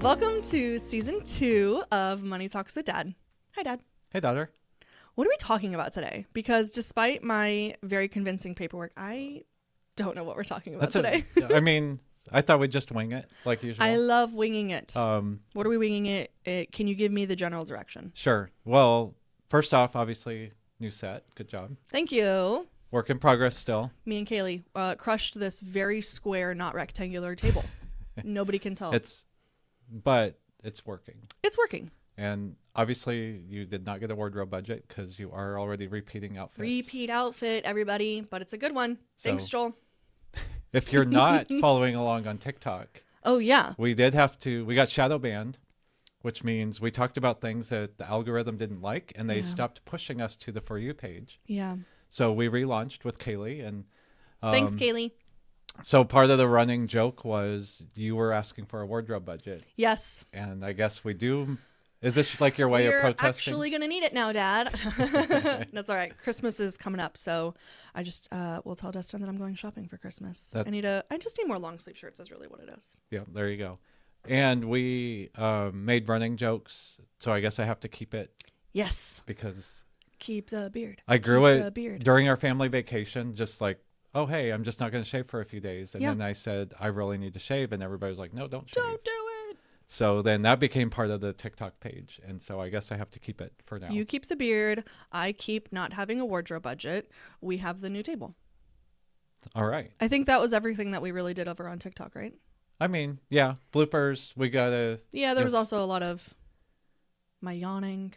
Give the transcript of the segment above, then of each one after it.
Welcome to season 2 of Money Talks with Dad. Hi, Dad. Hey, daughter. What are we talking about today? Because despite my very convincing paperwork, I don't know what we're talking about today. I thought we'd just wing it like usual. I love winging it. What are we winging it? Can you give me the general direction? Sure. Well, first off, obviously, new set. Good job. Thank you. Work in progress still. Me and Kaylee crushed this very square, not rectangular table. Nobody can tell. But it's working. It's working. And obviously, you did not get a wardrobe budget because you are already repeating outfits. Repeat outfit, everybody, but it's a good one. Thanks, Joel. If you're not following along on TikTok, oh yeah, we got shadow banned, which means we talked about things that the algorithm didn't like, and they stopped pushing us to the For You page. Yeah. So we relaunched with Kaylee, and thanks, Kaylee. So part of the running joke was you were asking for a wardrobe budget. Yes. And I guess we do. Is this like your way of protesting? You're actually going to need it now, Dad. That's all right. Christmas is coming up, so I just will tell Dustin that I'm going shopping for Christmas. I just need more long sleeve shirts is really what it is. Yeah, there you go. And we made running jokes, so I guess I have to keep it. Yes. Because keep the beard. I grew it during our family vacation, just like, oh, hey, I'm just not going to shave for a few days. And then I said, I really need to shave. And everybody was like, no, don't shave. Don't do it. So then that became part of the TikTok page. And so I guess I have to keep it for now. You keep the beard. I keep not having a wardrobe budget. We have the new table. All right. I think that was everything that we really did over on TikTok, right? I mean, yeah, bloopers. We got to. Yeah, there was also a lot of my yawning.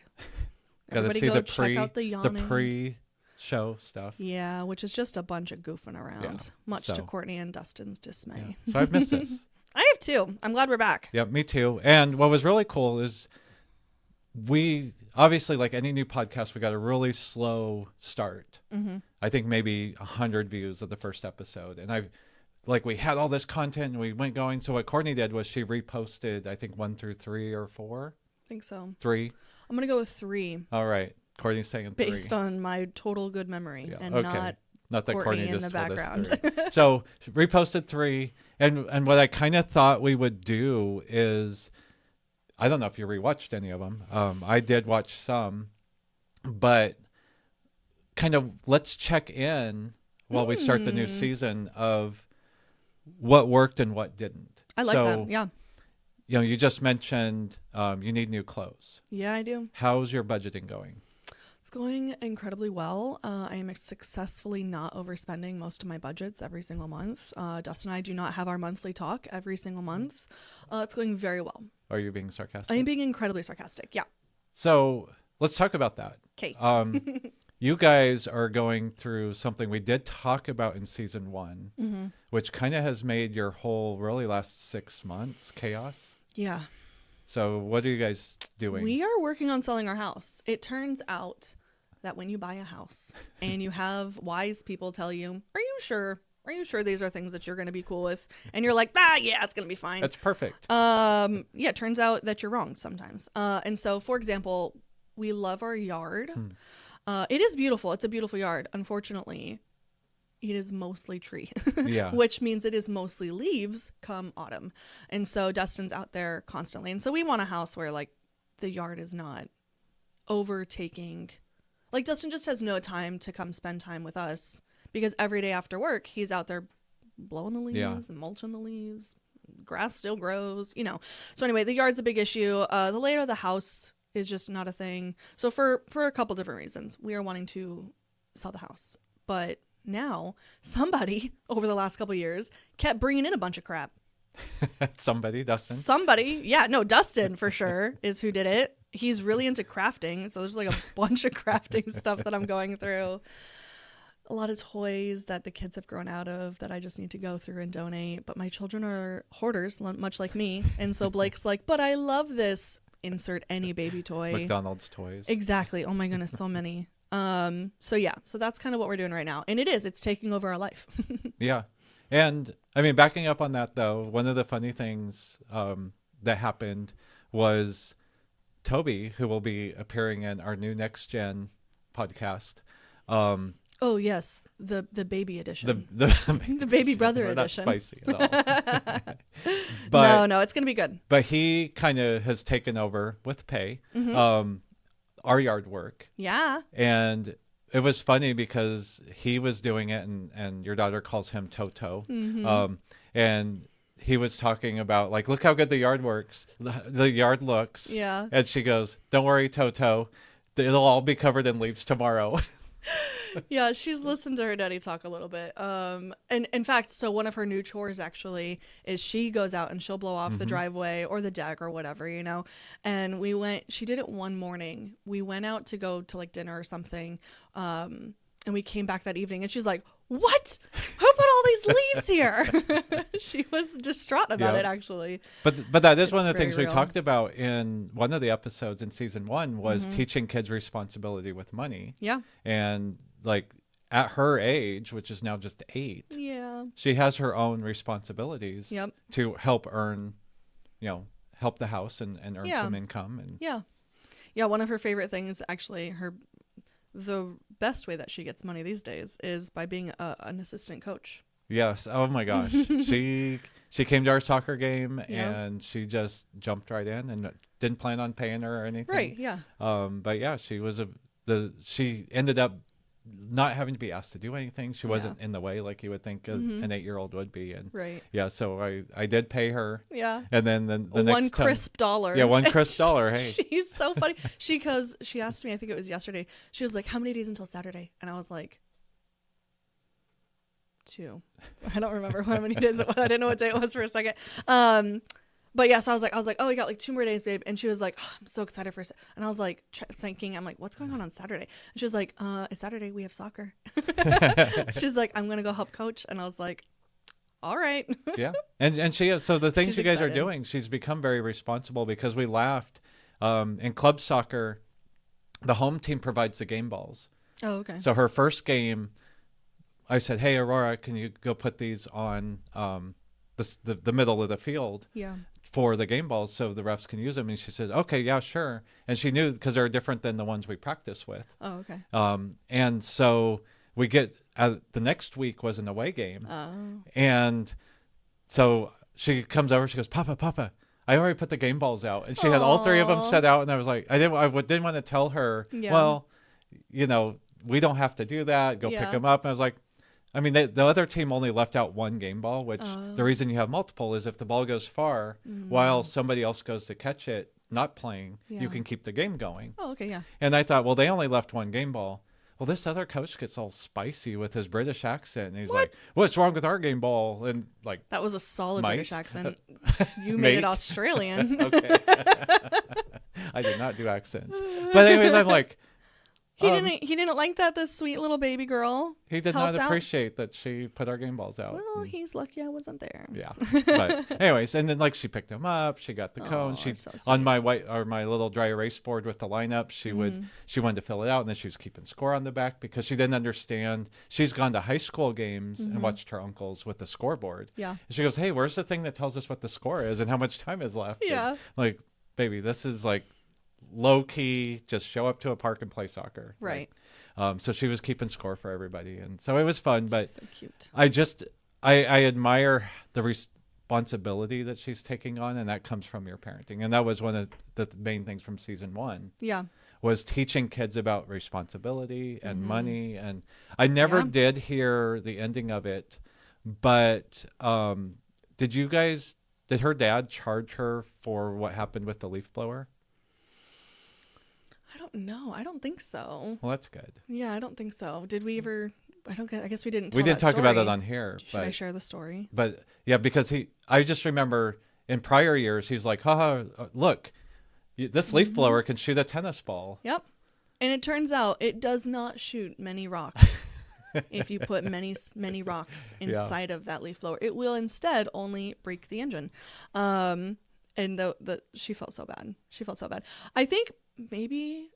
Got to see check out the yawning. The pre-show stuff. Yeah, which is just a bunch of goofing around, much to Courtney and Dustin's dismay. Yeah. So I've missed this. I have too. I'm glad we're back. Yeah, me too. And what was really cool is we obviously, like any new podcast, we got a really slow start. Mm-hmm. I think maybe 100 views of the first episode. And we had all this content and we went going. So what Courtney did was she reposted, I think 1 through 3 or 4. I think so. 3. I'm going to go with 3. All right. Courtney's saying 3. Based on my total good memory and not that Courtney in just the told background. us 3. So reposted 3. And what I kind of thought we would do is, I don't know if you rewatched any of them. I did watch some, but kind of let's check in while we start the new season of what worked and what didn't. I like that. Yeah. You know, you just mentioned you need new clothes. Yeah, I do. How's your budgeting going? It's going incredibly well. I am successfully not overspending most of my budgets every single month. Dustin and I do not have our monthly talk every single month. It's going very well. Are you being sarcastic? I am being incredibly sarcastic. Yeah. So let's talk about that. Okay. You guys are going through something we did talk about in season 1, which kind of has made your whole really last 6 months chaos. Yeah. So what are you guys doing? We are working on selling our house. It turns out that when you buy a house and you have wise people tell you, are you sure? Are you sure these are things that you're going to be cool with? And you're like, yeah, it's going to be fine. That's perfect. It turns out that you're wrong sometimes. And so, for example, we love our yard. It is beautiful. It's a beautiful yard. Unfortunately, it is mostly tree, which means it is mostly leaves come autumn. And so Dustin's out there constantly. And so we want a house where like the yard is not overtaking. Like Dustin just has no time to come spend time with us because every day after work, he's out there blowing the leaves and mulching the leaves. Grass still grows, you know. So anyway, the yard's a big issue. The layout of the house is just not a thing. So for a couple different reasons, we are wanting to sell the house. But now somebody over the last couple of years kept bringing in a bunch of crap. Dustin. Dustin for sure is who did it. He's really into crafting, so there's like a bunch of crafting stuff that I'm going through. A lot of toys that the kids have grown out of that I just need to go through and donate. But my children are hoarders, much like me, and so Blake's like, but I love this. Insert any baby toy. McDonald's toys. Exactly. Oh my goodness, so many. So that's kind of what we're doing right now. And it's taking over our life. Yeah. And I mean, backing up on that though, one of the funny things that happened was Toby, who will be appearing in our new Next Gen podcast, Oh yes, the baby edition. The baby brother we're edition. Not spicy at all. No, it's gonna be good. But he kind of has taken over with pay, our yard work. Yeah. And it was funny because he was doing it, and your daughter calls him Toto. And he was talking about, like, look how good the yard works. The yard looks. Yeah. And she goes, don't worry, Toto. It'll all be covered in leaves tomorrow. Yeah, she's listened to her daddy talk a little bit. And in fact, so one of her new chores actually is she goes out and she'll blow off the driveway or the deck or whatever, you know. And she did it one morning. We went out to go to like dinner or something. And we came back that evening and she's like, what? Who put all these leaves here? She was distraught about it, actually. But that is It's one of the things very we real. talked about in one of the episodes in season 1 was teaching kids responsibility with money. Yeah. And like at her age, which is now just 8, Yeah. she has her own responsibilities Yep. to help earn, help the house and earn Yeah. some income. And Yeah. Yeah, one of her favorite things, actually, the best way that she gets money these days is by being an assistant coach. yes, oh my gosh, she came to our soccer game Yeah. and she just jumped right in and didn't plan on paying her or anything. Right, yeah. But yeah, she ended up not having to be asked to do anything. She wasn't in the way like you would think an 8-year-old would be. And Right. yeah, so I did pay her. Yeah. And then the One next time, crisp dollar. yeah, one crisp dollar. Hey, She's so funny. She asked me, I think it was yesterday, she was like, how many days until Saturday? And I was like, 2. I don't remember how many days it was. I didn't know what day it was for a second. But yeah, so I was like, oh, you got like 2 more days, babe. And she was like, oh, I'm so excited for and I was like thinking, I'm like, what's going on Saturday? And she was like, it's Saturday, we have soccer. She's like, I'm gonna go help coach. And I was like, all right. yeah, and she is. So the things She's you guys excited. are doing, she's become very responsible because we laughed. In club soccer, the home team provides the game balls. Oh, okay. So her first game, I said, hey, Aurora, can you go put these on the middle of the field Yeah. for the game balls so the refs can use them? And she said, okay, yeah, sure. And she knew because they're different than the ones we practice with. Oh, okay. And so we get the next week was an away game. Oh. And so she comes over, she goes, Papa, I already put the game balls out. And she had all 3 of them Aw. set out. And I was like, I didn't want to tell her, Yeah. well, we don't have to do that. Go pick Yeah. them up. And I was like, I mean, the other team only left out 1 game ball, which the reason you have multiple is if the ball goes far while somebody else goes to catch it, not playing, Yeah. you can keep the game going. Oh, okay, yeah. And I thought, well, they only left 1 game ball. Well, this other coach gets all spicy with his British accent. And he's like, what's wrong with our game ball? And like, That was a solid Mate. British accent. You made it Mate. Australian. okay. I did not do accents. But anyways, I'm like, He didn't like that, this sweet little baby girl. he did helped not out. appreciate that she put our game balls out. Well, And- he's lucky I wasn't there. yeah. But anyways, and then like she picked them up, she got the cone. Aw, She so on my sweet. my little dry erase board with the lineup, she Mm-hmm. wanted to fill it out, and then she was keeping score on the back because she didn't understand. She's gone to high school games and watched her uncles with the scoreboard. Mm-hmm. Yeah. And she goes, hey, where's the thing that tells us what the score is and how much time is left? And, Yeah. like, baby, this is like low key, just show up to a park and play soccer. Right. So she was keeping score for everybody. And so it was fun, but So cute. I admire the responsibility that she's taking on, and that comes from your parenting. And that was one of the main things from season 1 Yeah. was teaching kids about responsibility and money. And I never Yeah. did hear the ending of it, but did her dad charge her for what happened with the leaf blower? I don't know. I don't think so. Well, that's good. Yeah, I don't think so. Did we ever? I guess we didn't. We tell didn't that talk about story. it on here. Should I share the story? But yeah, because I just remember in prior years, he was like, haha, look, this leaf blower can shoot a tennis ball. Yep. And it turns out it does not shoot many rocks. If you put many rocks inside of that leaf blower, it will instead only break the engine. And she felt so bad. I think maybe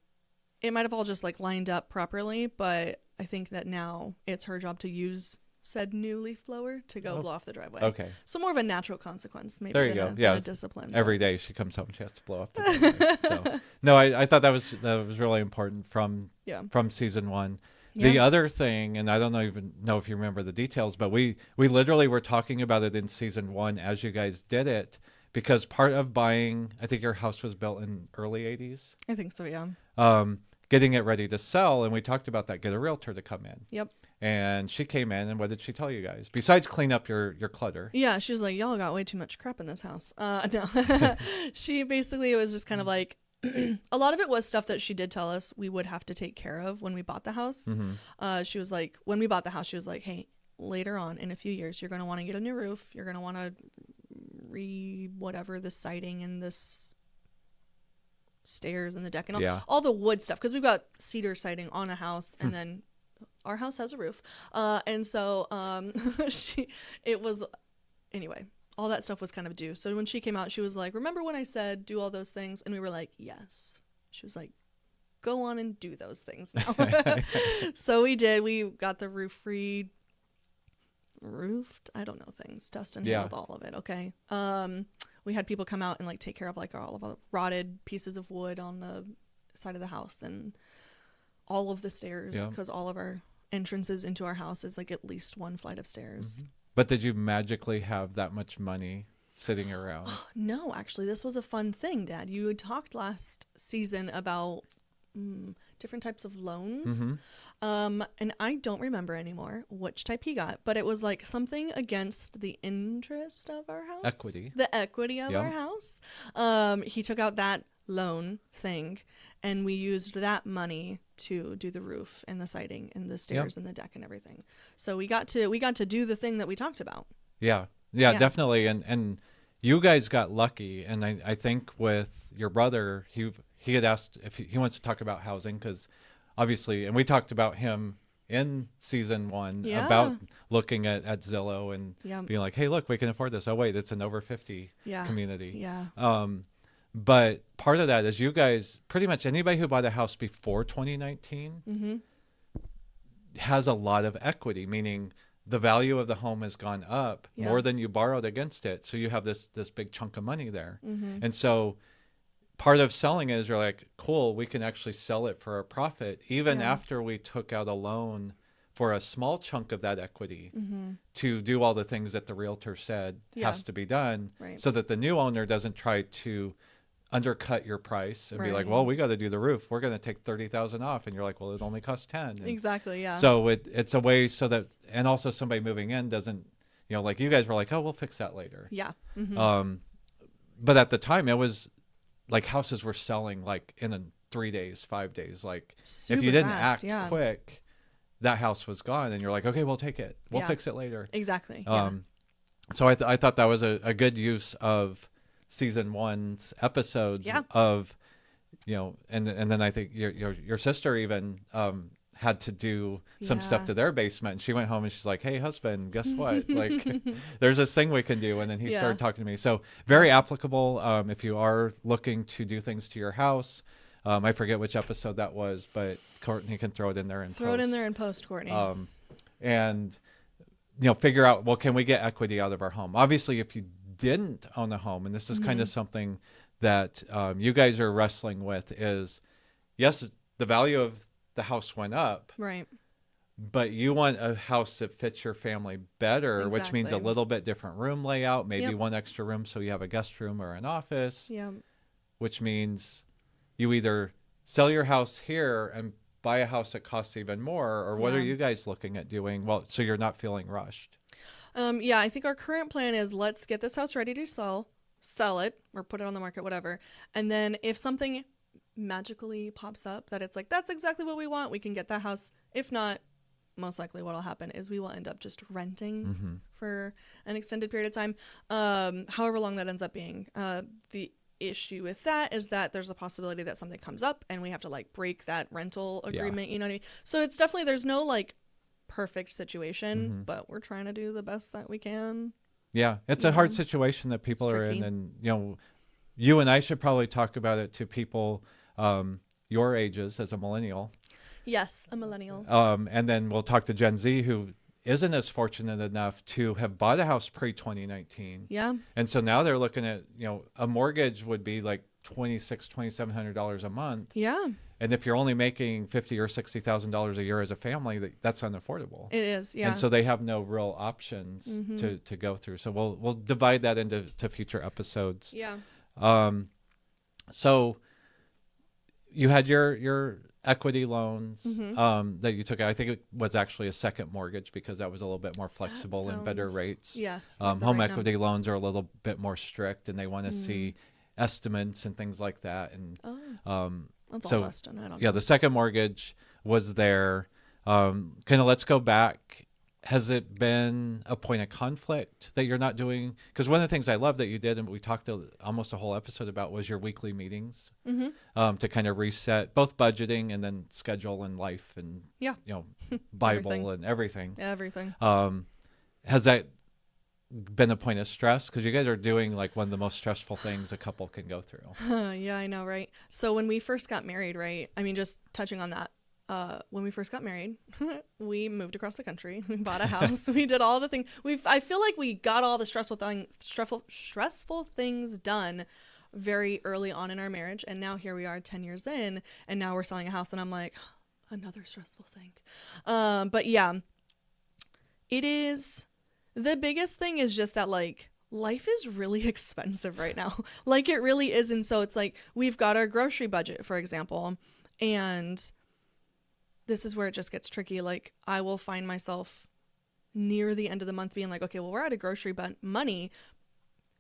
it might have all just like lined up properly, but I think that now it's her job to use said new leaf blower to go blow off the driveway. Okay. So more of a natural consequence, maybe There you than go. than Yeah. a discipline. Every day she comes home, she has to blow up the driveway. So no, I thought that was really important from Yeah. season 1. The Yeah. other thing, and I don't even know if you remember the details, but we literally were talking about it in season 1 as you guys did it, because part of buying, I think your house was built in early 80s, I think so, yeah. getting it ready to sell, and we talked about that, get a realtor to come in. Yep. And she came in, and what did she tell you guys? Besides clean up your clutter. Yeah, she was like, y'all got way too much crap in this house. No. She basically was just kind of like, a lot of it was stuff that she did tell us we would have to take care of when we bought the house. She was like, when we bought the house, she was like, hey, later on in a few years, you're going to want to get a new roof. You're going to want to whatever the siding and this stairs and the deck and all the wood stuff. Because we've got cedar siding on a house, and then our house has a roof. And so anyway, all that stuff was kind of due. So when she came out, she was like, remember when I said do all those things? And we were like, yes. She was like, go on and do those things now. So we did. We got the roofed, I don't know things. Dustin handled all of it. Okay. We had people come out and like take care of like all of the rotted pieces of wood on the side of the house and all of the stairs, because all of our entrances into our house is like at least one flight of stairs. But did you magically have that much money sitting around? No, actually, this was a fun thing, Dad. You had talked last season about different types of loans. And I don't remember anymore which type he got, but it was like something against the interest of our house. Equity. The equity of our house. He took out that loan thing, and we used that money to do the roof and the siding and the stairs and the deck and everything. So we got to do the thing that we talked about. Yeah, definitely. And you guys got lucky. And I think with your brother, he had asked if he wants to talk about housing, because obviously, and we talked about him in season 1 about looking at Zillow and being like, hey, look, we can afford this. Oh, wait, it's an over 50 community. Yeah. But part of that is you guys, pretty much anybody who bought a house before 2019 has a lot of equity, meaning the value of the home has gone up more than you borrowed against it. So you have this big chunk of money there. And so part of selling it is you're like, cool, we can actually sell it for a profit, even after we took out a loan for a small chunk of that equity to do all the things that the realtor said has to be done, so that the new owner doesn't try to undercut your price and be like, well, we got to do the roof, we're going to take 30,000 off, and you're like, well, it only costs 10. And exactly. Yeah. so it's a way so that, and also somebody moving in doesn't, like you guys were like, oh, we'll fix that later. Yeah. But at the time it was like houses were selling like in 3 days, 5 days. Like super if you didn't fast, act quick, that house was gone, and you're like, okay, we'll take it, we'll fix it later. Exactly. So I thought that was a good use of season 1's episodes of, and then I think your sister even had to do some stuff to their basement, and she went home and she's like, hey, husband, guess what? Like there's this thing we can do. And then he started talking to me. So very applicable if you are looking to do things to your house. I forget which episode that was, but Courtney can throw it in there and throw it in there and post, Courtney. And figure out, well, can we get equity out of our home? Obviously, if you didn't own a home, and this is kind of something that you guys are wrestling with, is yes, the value of the house went up, right, but you want a house that fits your family better, which means a little bit different room layout, maybe one extra room so you have a guest room or an office, which means you either sell your house here and buy a house that costs even more, or what are you guys looking at doing? Well, so you're not feeling rushed. I think our current plan is let's get this house ready to sell it or put it on the market, whatever. And then if something magically pops up that it's like, that's exactly what we want, we can get that house. If not, most likely what'll happen is we will end up just renting for an extended period of time. However long that ends up being. The issue with that is that there's a possibility that something comes up and we have to like break that rental agreement, you know what I mean? So it's definitely, there's no like perfect situation, but we're trying to do the best that we can. Yeah, it's a hard situation that people are in, and you and I should probably talk about it to people your ages as a millennial. Yes, a millennial. And then we'll talk to Gen Z, who isn't as fortunate enough to have bought a house pre-2019. Yeah. And so now they're looking at, a mortgage would be like $2,600, $2,700 a month. Yeah. And if you're only making $50,000 or $60,000 a year as a family, that's unaffordable. It is, yeah. And so they have no real options to go through. So we'll divide that into future episodes. Yeah. So you had your equity loans that you took. I think it was actually a second mortgage because that was a little bit more flexible and better rates. Yes. Home equity loans are a little bit more strict, and they want to see estimates and things like that. And that's so all Dustin. I don't know. the second mortgage was there. Kind of let's go back. Has it been a point of conflict that you're not doing? Because one of the things I love that you did, and we talked almost a whole episode about, was your weekly meetings to kind of reset both budgeting and then schedule and life and Bible and everything. Everything. Has that been a point of stress? Because you guys are doing like one of the most stressful things a couple can go through. Yeah, I know, right? So when we first got married, right? I mean, just touching on that. When we first got married, we moved across the country. We bought a house. We did all the things. I feel like we got all the stressful things done very early on in our marriage. And now here we are 10 years in, and now we're selling a house, and I'm like, another stressful thing. But yeah, it is. The biggest thing is just that, like, life is really expensive right now. Like, it really is. And so it's like, we've got our grocery budget, for example, and this is where it just gets tricky. Like, I will find myself near the end of the month being like, okay, well, we're out of grocery money.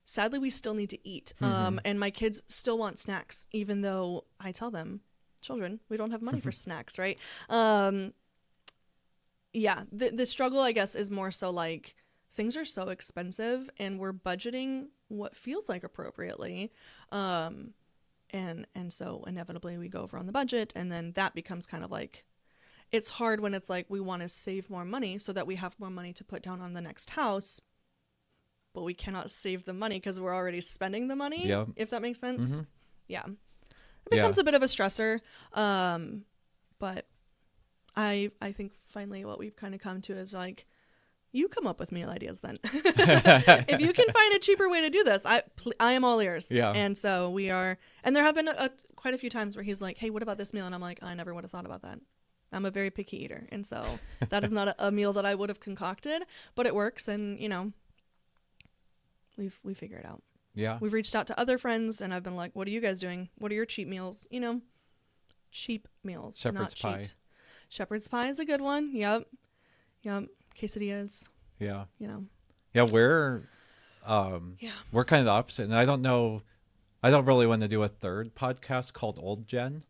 Sadly, we still need to eat. And my kids still want snacks, even though I tell them, children, we don't have money for snacks, right? Yeah, the struggle, I guess, is more so like, things are so expensive and we're budgeting what feels like appropriately. And so inevitably we go over on the budget, and then that becomes kind of like, it's hard when it's like we want to save more money so that we have more money to put down on the next house, but we cannot save the money because we're already spending the money, if that makes sense. Yeah. It becomes a bit of a stressor. But I think finally what we've kind of come to is like, you come up with meal ideas then. If you can find a cheaper way to do this, I am all ears. Yeah. And so we are, and there have been quite a few times where he's like, hey, what about this meal? And I'm like, I never would have thought about that. I'm a very picky eater. And so that is not a meal that I would have concocted, but it works. And, you know, we figure it out. Yeah. We've reached out to other friends, and I've been like, what are you guys doing? What are your cheap meals? You know, cheap meals. Shepherd's pie. Cheat. Shepherd's pie is a good one. Yep. Quesadillas. Yeah. You know. Yeah, we're kind of the opposite. And I don't really want to do a third podcast called Old Gen.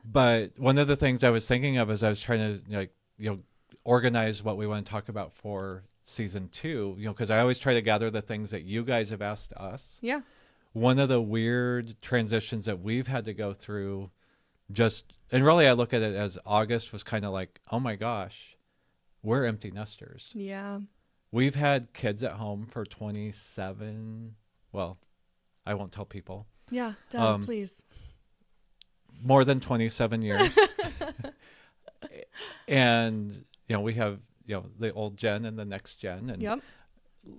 But one of the things I was thinking of as I was trying to organize what we want to talk about for season 2, because I always try to gather the things that you guys have asked us. Yeah. One of the weird transitions that we've had to go through, and really I look at it as August was kind of like, oh my gosh, we're empty nesters. Yeah. We've had kids at home for 27, well, I won't tell people. Yeah, Dad, please. More than 27 years. And, we have, the old gen and the next gen. And yep.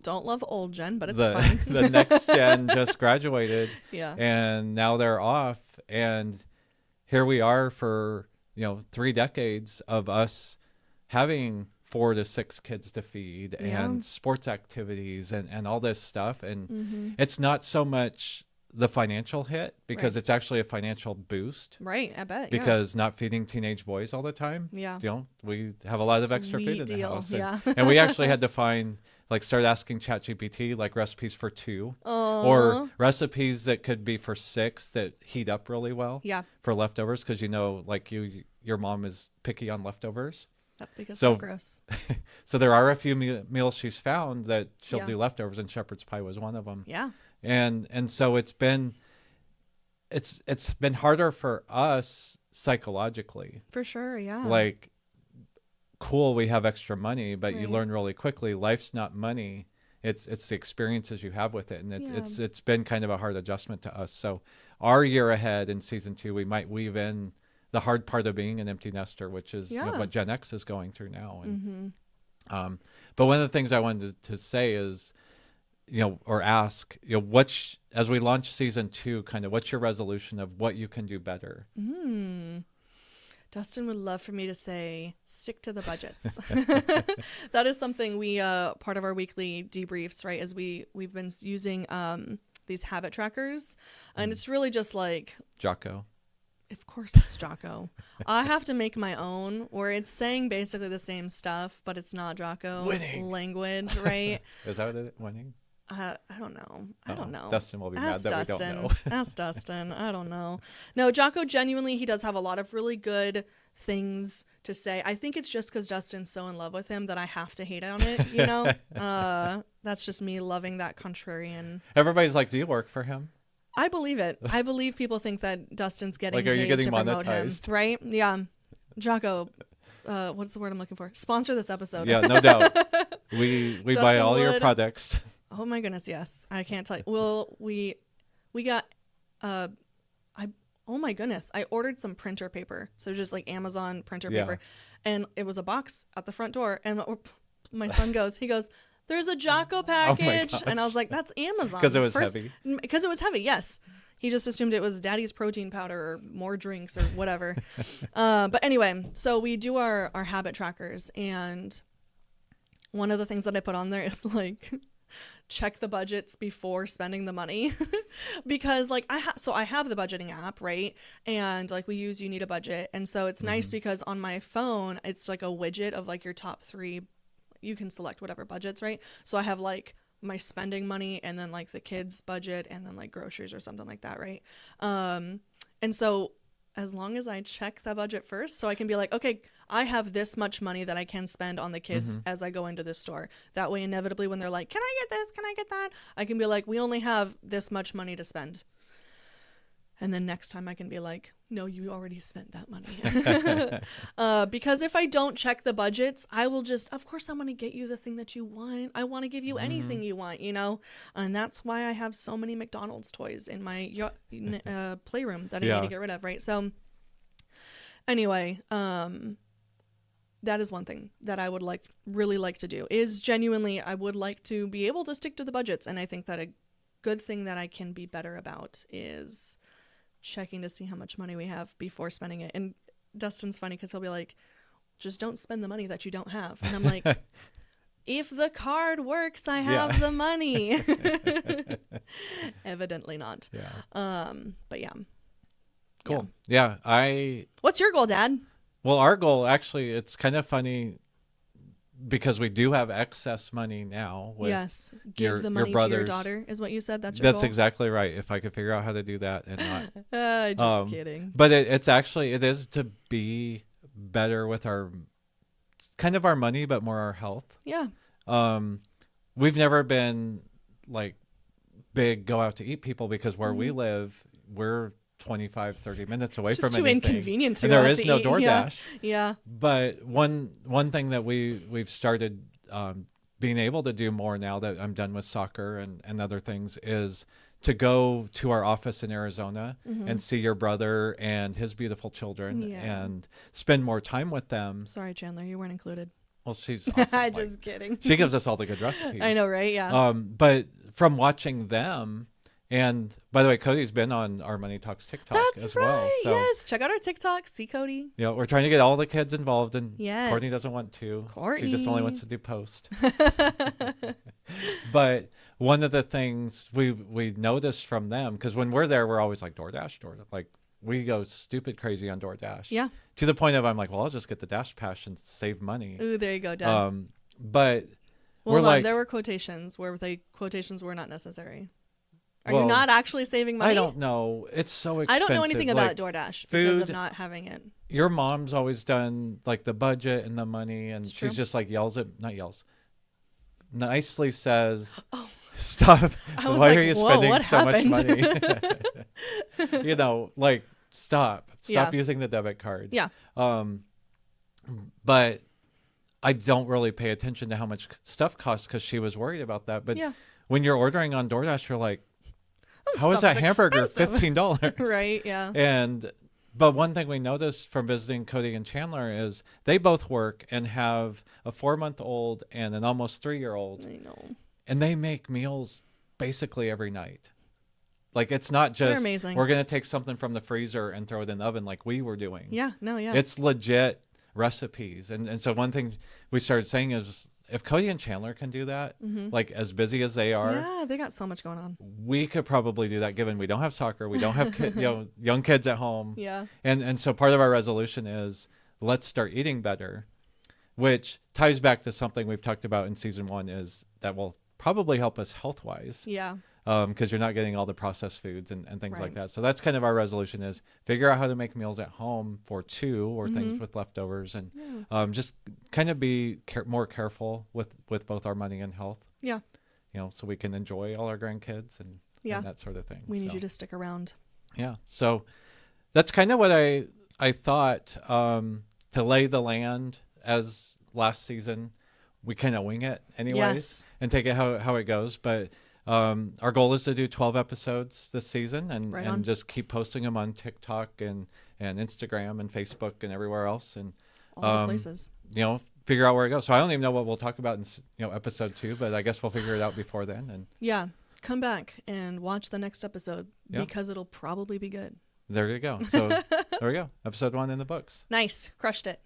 Don't love old gen, but it's fine. The next gen just graduated. Yeah. And now they're off. And here we are for, 3 decades of us having 4 to 6 kids to feed and sports activities and all this stuff. And it's not so much the financial hit because it's actually a financial boost. Right, I bet. Because not feeding teenage boys all the time. Yeah. We have a lot of extra food in the house. Yeah. And we actually had to start asking ChatGPT recipes for 2 or recipes that could be for 6 that heat up really well. Yeah. For leftovers because your mom is picky on leftovers. That's because we're gross. So there are a few meals she's found that she'll do leftovers, and shepherd's pie was one of them. Yeah. And so it's been harder for us psychologically. For sure, yeah. Like, cool, we have extra money, but you learn really quickly life's not money. It's the experiences you have with it, and it's been kind of a hard adjustment to us. So our year ahead in season 2, we might weave in the hard part of being an empty nester, which is what Gen X is going through now. And but one of the things I wanted to say is or ask, what's, as we launch season 2, kind of what's your resolution of what you can do better? Dustin would love for me to say, stick to the budgets. That is something we, part of our weekly debriefs, right, is we've been using these habit trackers, and it's really just like Jocko. Of course it's Jocko. I have to make my own where it's saying basically the same stuff, but it's not Jocko's language, right? Is that what it is? Winning? I don't know. I don't know. Dustin will be mad that we don't know. Ask Dustin. I don't know. No, Jocko genuinely, he does have a lot of really good things to say. I think it's just because Dustin's so in love with him that I have to hate on it, That's just me loving that contrarian. Everybody's like, do you work for him? I believe it. I believe people think that Dustin's getting like, are you paid getting to promote monetized? him, right? Yeah. Jocko, what's the word I'm looking for? Sponsor this episode. Yeah, no doubt. We buy all your products. Oh my goodness, yes. I can't tell you. Well, we got oh my goodness, I ordered some printer paper. So just like Amazon printer paper. And it was a box at the front door, and my son goes, there's a Jocko package. And I was like, that's Amazon. Because it was heavy. Because it was heavy, yes. He just assumed it was daddy's protein powder or more drinks or whatever. But anyway, so we do our habit trackers. And one of the things that I put on there is like, check the budgets before spending the money. Because like I have the budgeting app, right? And like we use You Need a Budget. And so it's nice because on my phone, it's like a widget of like your top 3. You can select whatever budgets, right? So I have like my spending money and then like the kids budget and then like groceries or something like that, right? And so as long as I check the budget first, so I can be like, okay, I have this much money that I can spend on the kids as I go into this store. That way, inevitably, when they're like, can I get this? Can I get that? I can be like, we only have this much money to spend. And then next time I can be like, no, you already spent that money. Because if I don't check the budgets, I will just, of course, I want to get you the thing that you want. I want to give you anything you want, And that's why I have so many McDonald's toys in my playroom that I need to get rid of, right? So anyway, that is one thing that I would really like to do is genuinely, I would like to be able to stick to the budgets. And I think that a good thing that I can be better about is checking to see how much money we have before spending it. And Dustin's funny because he'll be like, just don't spend the money that you don't have. And I'm like, if the card works, I have the money. Evidently not. But yeah. Cool. Yeah. What's your goal, Dad? Well, our goal, actually, it's kind of funny because we do have excess money now. With give the money to your daughter is what you said. That's your goal? Exactly right. If I could figure out how to do that and not. Just kidding. But it is to be better with our money, but more our health. Yeah. We've never been like big go out to eat people because where we live, we're 25-30 minutes away from anything. It's too inconvenient to and go there out is to no eat. DoorDash. Yeah. But one thing that we've started being able to do more now that I'm done with soccer and other things is to go to our office in Arizona and see your brother and his beautiful children and spend more time with them. Sorry, Chandler, you weren't included. Well, she's awesome. Just kidding. She gives us all the good recipes. I know, right? Yeah. But from watching them. And by the way, Cody's been on our Money Talks TikTok as well. So yes, check out our TikTok. See Cody. Yeah, we're trying to get all the kids involved, and yes. Courtney doesn't want to. Courtney. She just only wants to do post. But one of the things we noticed from them, because when we're there, we're always like DoorDash. Like we go stupid crazy on DoorDash. Yeah. To the point of I'm like, well, I'll just get the Dash Pass and save money. Ooh, there you go, Dad. But we're like, there were quotations where the quotations were not necessary. Are you not actually saving money? I don't know. It's so expensive. I don't know anything about DoorDash because of not having it. Your mom's always done like the budget and the money, and she's just like nicely says, stop. Why are you spending so much money? Like stop using the debit card. Yeah. But I don't really pay attention to how much stuff costs because she was worried about that. But when you're ordering on DoorDash, you're like, how is that hamburger $15? Right, yeah. But one thing we noticed from visiting Cody and Chandler is they both work and have a 4-month-old and an almost 3-year-old. I know. and they make meals basically every night. Like, it's not They're just, amazing. we're going to take something from the freezer and throw it in the oven like we were doing. Yeah. No. Yeah. It's legit recipes. And so one thing we started saying is, if Cody and Chandler can do that, like as busy as they are, yeah, they got so much going on. we could probably do that, given we don't have soccer, we don't have young kids at home. Yeah. And so part of our resolution is, let's start eating better, which ties back to something we've talked about in season 1, is that will probably help us health-wise. Yeah. Because you're not getting all the processed foods and things Right. like that. So that's kind of our resolution, is figure out how to make meals at home for 2 or things with leftovers, and just kind of be more careful with both our money and health. Yeah. So we can enjoy all our grandkids and that sort of thing. We need you to stick around. Yeah. So that's kind of what I thought, to lay the land, as last season we kind of wing it anyways, Yes. and take it how it goes. But our goal is to do 12 episodes this season, and just keep posting them on TikTok and Instagram and Facebook and everywhere else, and All the places. figure out where it goes. So I don't even know what we'll talk about in episode 2, but I guess we'll figure it out before then. And Yeah. Come back and watch the next episode Yeah. because it'll probably be good. there you go. So there we go. Episode 1 in the books. Nice. Crushed it.